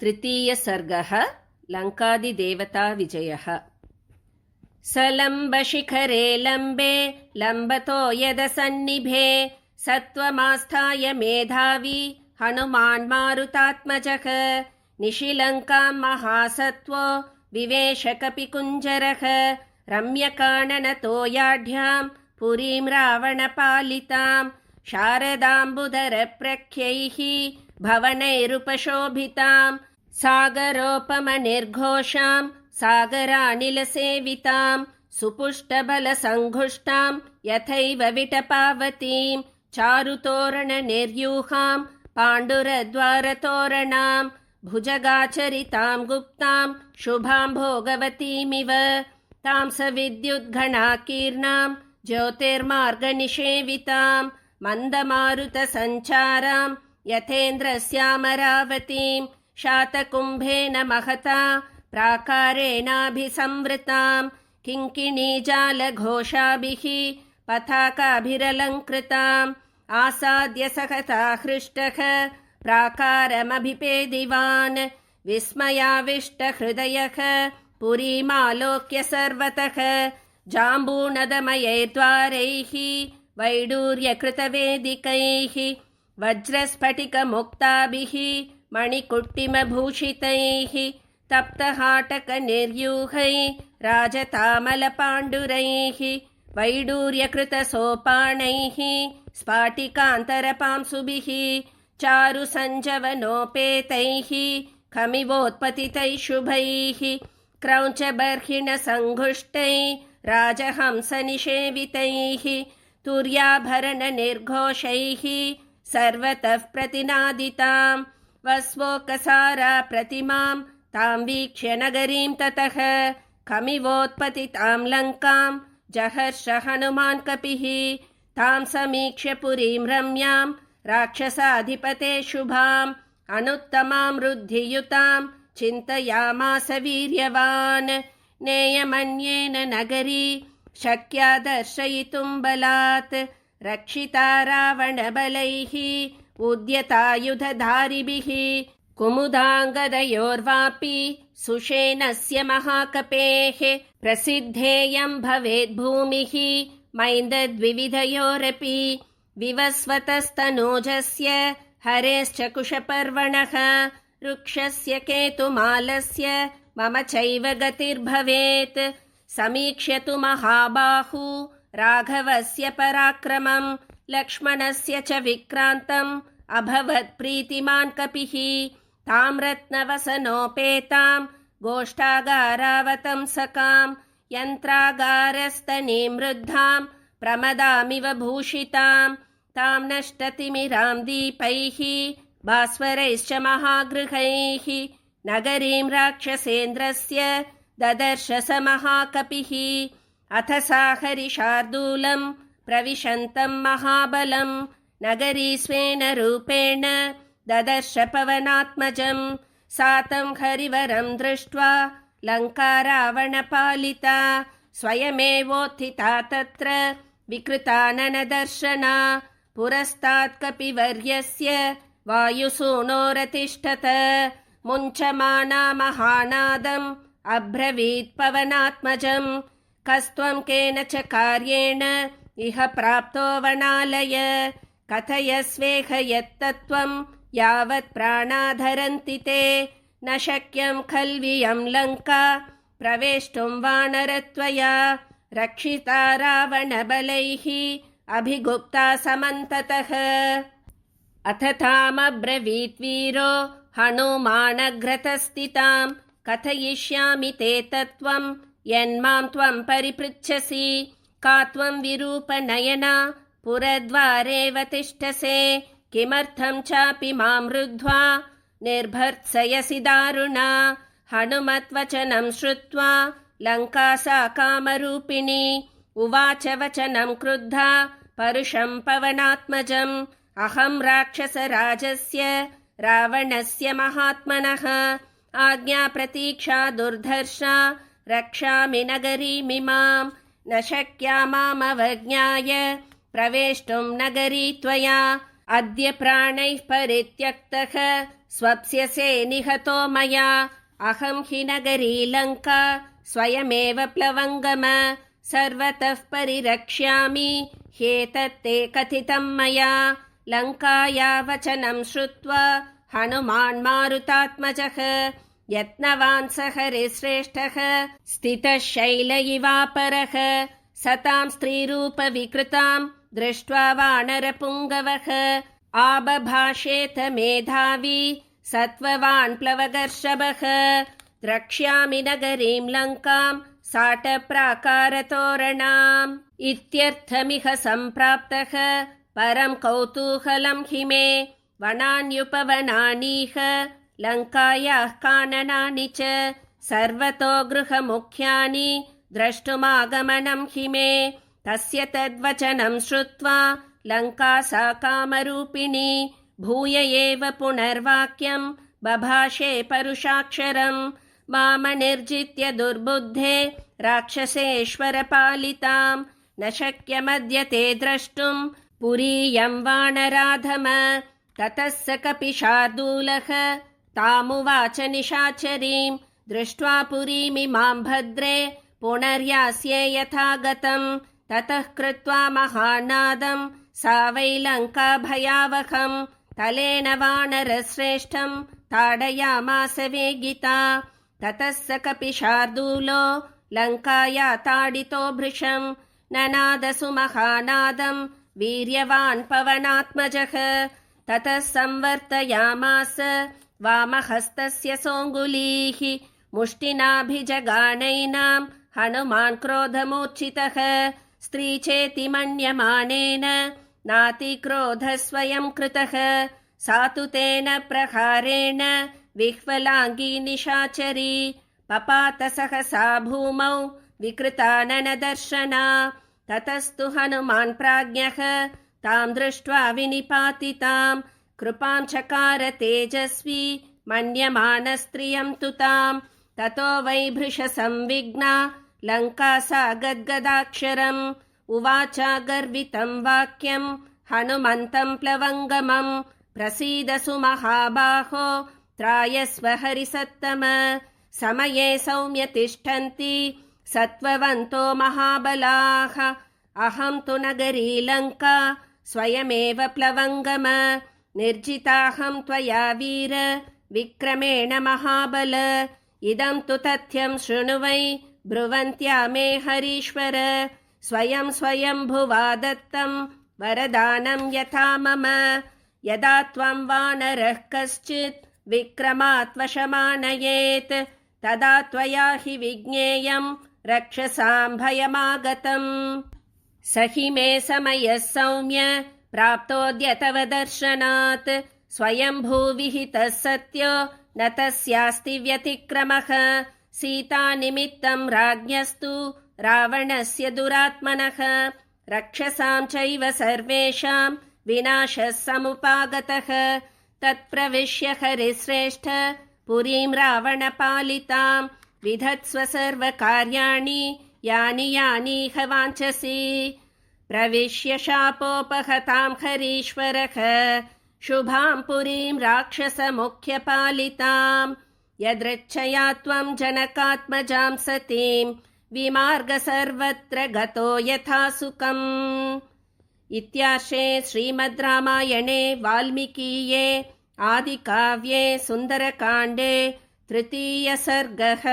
तृतीयसर्गः लङ्कादिदेवताविजयः। सलम्बशिखरे लम्बे लम्बतो यदसन्निभे सत्त्वमास्थाय मेधावी हनुमान् मारुतात्मजः। निशिलङ्कां महासत्त्वो विवेश कपिकुञ्जरः। रम्यकाननतोयाढ्यां पुरीं रावणपालितां शारदाम्बुधरप्रख्यैः भवनैरुपशोभितां सागरोपमनिर्घोषां सागरानिलसेवितां सुपुष्टबलसङ्घुष्टां यथैव विटपावतीं चारुतोरणनिर्यूहां पाण्डुरद्वारतोरणां भुजगाचरितां गुप्तां शुभां भोगवतीमिव तां सविद्युद्घणाकीर्णां ज्योतिर्मार्गनिषेवितां मन्दमारुतसञ्चारां यथेन्द्रस्यामरावतीं शातकुम्भेन महता प्राकारेणाभिसंवृतां किङ्किणीजालघोषाभिः पताकाभिरलङ्कृताम् आसाद्य सहसा हृष्टः प्राकारमभिपेदिवान् विस्मयाविष्टहृदयः पुरीमालोक्य सर्वतः जाम्बूनदमयैर्द्वारैः वैडूर्यकृतवेदिकैः वज्रस्फटिकमुक्ताभिः मणिकुट्टिमभूषितैः तप्तहाटकनिर्यूहैः राजतामलपाण्डुरैः वैडूर्यकृतसोपानैः स्फाटिकान्तरपांसुभिः चारुसञ्जवनोपेतैः खमिवोत्पतितैः शुभैः क्रौञ्चबर्हिणसङ्घुष्टैः राजहंसनिषेवितैः तुर्याभरणनिर्घोषैः सर्वतः प्रतिनादितां वस्वोकसारा प्रतिमां तां वीक्ष्य नगरीं ततः खमिवोत्पतितां लङ्कां जहर्ष हनुमान् कपिः तां समीक्ष्य पुरीं रम्यां राक्षसाधिपते शुभाम् अनुत्तमां वृद्धियुतां चिन्तयामास वीर्यवान् नेयमन्येन नगरी शक्या दर्शयितुं बलात् रक्षिता रावणबलैः उद्यतायुधधारिभिः कुमुदाङ्गदयोर्वापि सुषेणस्य महाकपेः प्रसिद्धेयं भवेत् भूमिः मैन्दद्विविधयोरपि विवस्वतस्तनूजस्य हरेश्च कुशपर्वणः वृक्षस्य केतुमालस्य मम चैव गतिर्भवेत् समीक्ष्यतु महाबाहु राघवस्य पराक्रमं लक्ष्मणस्य च विक्रान्तम् अभवत् प्रीतिमान् कपिः तां रत्नवसनोपेतां गोष्ठागारावतंसकां यन्त्रागारस्तनीं वृद्धां प्रमदामिव भूषितां तां नष्टतिमिरां दीपैः भास्वरैश्च महागृहैः नगरीं राक्षसेन्द्रस्य ददर्श स महाकपिः अथ सा हरिशार्दूलं प्रविशन्तं महाबलं नगरी स्वेन रूपेण ददर्श पवनात्मजं सातं हरिवरं दृष्ट्वा लङ्का रावणपालिता स्वयमेवोत्थिता तत्र विकृताननदर्शना पुरस्तात् कपिवर्यस्य वायुसूनोरतिष्ठत मुञ्चमाना महानादम् अब्रवीत् पवनात्मजं कस्त्वं केन च कार्येण इह प्राप्तो वनालय कथयस्वेह यत्तत्त्वं यावत् प्राणाधरन्ति ते न शक्यं खल्वियं लङ्का प्रवेष्टुं वानरत्वया रक्षिता रावणबलैः अभिगुप्ता समन्ततः अथ तामब्रवीत् वीरो हनुमानघ्रतस्थितां कथयिष्यामि ते तत्त्वं यन्मां त्वं परिपृच्छसि का त्वं विरूपनयना पुरद्वारेव तिष्ठसे किमर्थं चापि मां रुद्ध्वा निर्भर्त्सयसि दारुणा हनुमद्वचनं श्रुत्वा लङ्का सा कामरूपिणी उवाच वचनं क्रुद्धा परुषं पवनात्मजम् अहं राक्षसराजस्य रावणस्य महात्मनः आज्ञाप्रतीक्षा दुर्धर्षा रक्षामि नगरीमिमां न शक्या मामवज्ञाय प्रवेष्टुं नगरी त्वया अद्य प्राणैः परित्यक्तः स्वप्स्यसे निहतो मया अहं हि नगरी लङ्का स्वयमेव प्लवङ्गम सर्वतः परिरक्ष्यामि ह्येतत्ते कथितं मया लङ्काया वचनं श्रुत्वा हनुमान् मारुतात्मजः यत्नवान् स हरिश्रेष्ठः स्थितः शैल इवापरः सतां स्त्रीरूपविकृतां दृष्ट्वा वानरपुङ्गवः आबभाषेत मेधावी सत्त्ववान् प्लवगर्षभः द्रक्ष्यामि नगरीं लङ्कां साटप्राकारतोरणाम् इत्यर्थमिह सम्प्राप्तः परं कौतूहलं हि मे वनान्युपवनानीह लङ्कायाः काननानि च सर्वतो गृहमुख्यानि द्रष्टुमागमनं हि मे तस्य तद्वचनं श्रुत्वा लङ्का सा कामरूपिणी भूय एव पुनर्वाक्यं बभाषे परुषाक्षरं मामनिर्जित्य दुर्बुद्धे राक्षसेश्वरपालितां न शक्यमद्य ते द्रष्टुं पुरीयं वानराधम ततः स कपिशार्दूलः तामुवाच निशाचरीं दृष्ट्वा पुरीमिमां भद्रे पुनर्यास्ये यथा गतं ततः कृत्वा महानादं सा वै लङ्का भयावहं तलेन वानरश्रेष्ठं ताडयामास वेगिता ततः स कपिशार्दूलो लङ्काया ताडितो भृशं ननादसु महानादं वीर्यवान् पवनात्मजः ततः संवर्तयामास वामहस्तस्य सोऽङ्गुलीः मुष्टिनाभिजगानैनां हनुमान् क्रोधमूर्छितः स्त्रीचेति मन्यमानेन नातिक्रोधः स्वयं कृतः सा तु तेन प्रहारेण विह्वलाङ्गी निशाचरी पपात सहसा भूमौ विकृताननदर्शना ततस्तु हनुमान् प्राज्ञः तां दृष्ट्वा विनिपातितां कृपां चकार तेजस्वी मन्यमानस्त्रियं तु तां ततो वै भृशसंविघ्ना लङ्का सा गद्गदाक्षरम् उवाचा गर्वितं वाक्यं हनुमन्तं प्लवङ्गमं प्रसीदसु महाबाहो त्रायस्व हरिसत्तम समये सौम्य तिष्ठन्ति सत्त्ववन्तो महाबलाः अहं तु नगरी लङ्का स्वयमेव प्लवङ्गम निर्जिताहं त्वया वीर विक्रमेण महाबल इदं तु तथ्यं शृणु वै ब्रुवन्त्या मे हरीश्वर स्वयं स्वयंभुवा दत्तं वरदानं यथा मम यदा त्वं वानरः कश्चित् विक्रमात् वशमानयेत् तदा त्वया हि विज्ञेयं रक्षसां भयमागतम् स हि मे समयः सौम्य प्राप्तोऽद्य तव दर्शनात् स्वयंभूविहितः सत्यो न तस्यास्ति व्यतिक्रमः सीतानिमित्तं राज्ञस्तु रावणस्य दुरात्मनः रक्षसां चैव सर्वेषां विनाशः समुपागतः तत्प्रविश्य हरिश्रेष्ठ पुरीं रावणपालितां विधत्स्व सर्वकार्याणि यानि यानीह वाञ्छसि प्रविश्य शापोपहतां हरीश्वरः शुभां पुरीं राक्षसमुख्यपालितां यदृच्छया त्वं जनकात्मजां सतीं विमार्ग सर्वत्र गतो यथा सुखम् इत्यार्षे श्रीमद् रामायणे वाल्मीकीये आदिकाव्ये सुन्दरकाण्डे तृतीयः सर्गः।